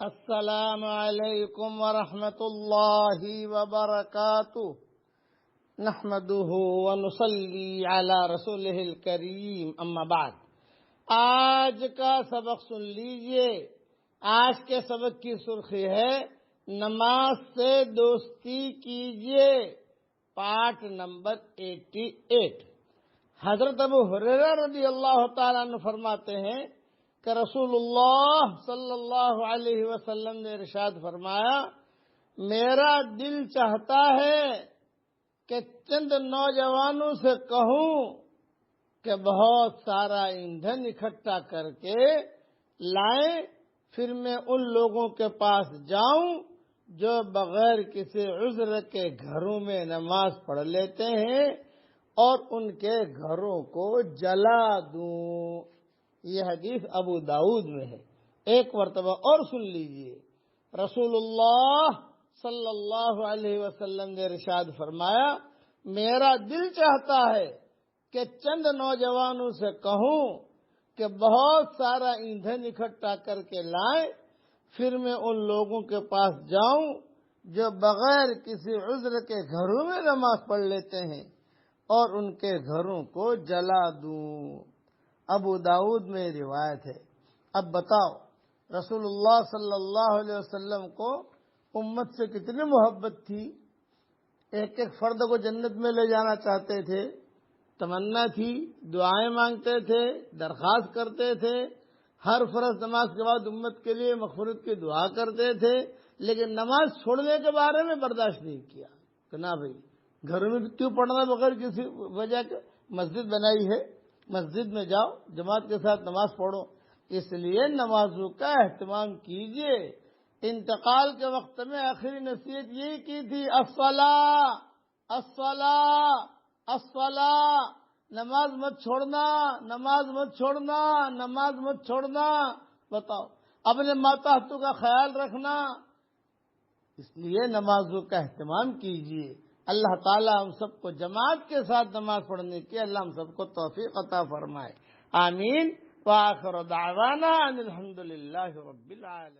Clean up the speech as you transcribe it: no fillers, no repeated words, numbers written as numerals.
السلام علیکم ورحمۃ اللہ وبرکاتہ نحمده ونصلی علی رسولہ الکریم اما بعد۔ آج کا سبق سن لیجئے۔ آج کے سبق کی سرخی ہے نماز سے دوستی کیجئے، پارٹ نمبر 88۔ حضرت ابو ہریرہ رضی اللہ تعالیٰ عنہ فرماتے ہیں کہ رسول اللہ صلی اللہ علیہ وسلم نے ارشاد فرمایا، میرا دل چاہتا ہے کہ چند نوجوانوں سے کہوں کہ بہت سارا ایندھن اکٹھا کر کے لائیں، پھر میں ان لوگوں کے پاس جاؤں جو بغیر کسی عذر کے گھروں میں نماز پڑھ لیتے ہیں اور ان کے گھروں کو جلا دوں۔ یہ حدیث ابو داؤد میں ہے۔ ایک مرتبہ اور سن لیجئے۔ رسول اللہ صلی اللہ علیہ وسلم نے ارشاد فرمایا، میرا دل چاہتا ہے کہ چند نوجوانوں سے کہوں کہ بہت سارا ایندھن اکٹھا کر کے لائیں، پھر میں ان لوگوں کے پاس جاؤں جو بغیر کسی عذر کے گھروں میں نماز پڑھ لیتے ہیں اور ان کے گھروں کو جلا دوں۔ ابو داؤد میں روایت ہے۔ اب بتاؤ، رسول اللہ صلی اللہ علیہ وسلم کو امت سے کتنی محبت تھی؟ ایک ایک فرد کو جنت میں لے جانا چاہتے تھے، تمنا تھی، دعائیں مانگتے تھے، درخواست کرتے تھے، ہر فرض نماز کے بعد امت کے لیے مغفرت کی دعا کرتے تھے، لیکن نماز چھوڑنے کے بارے میں برداشت نہیں کیا کہ نہ بھائی گھروں میں کیوں پڑھنا بغیر کسی وجہ کے، مسجد بنائی ہے، مسجد میں جاؤ، جماعت کے ساتھ نماز پڑھو۔ اس لیے نمازوں کا اہتمام کیجئے۔ انتقال کے وقت میں آخری نصیحت یہی کی تھی، الصلاۃ الصلاۃ الصلاۃ، نماز مت چھوڑنا، نماز مت چھوڑنا، نماز مت چھوڑنا۔ بتاؤ، اپنے ماتحتوں کا خیال رکھنا۔ اس لیے نمازوں کا اہتمام کیجئے۔ اللہ تعالیٰ ہم سب کو جماعت کے ساتھ نماز پڑھنے کی اللہ ہم سب کو توفیق عطا فرمائے۔ آمین۔ وآخر دعوانا ان الحمد للہ رب العالمین۔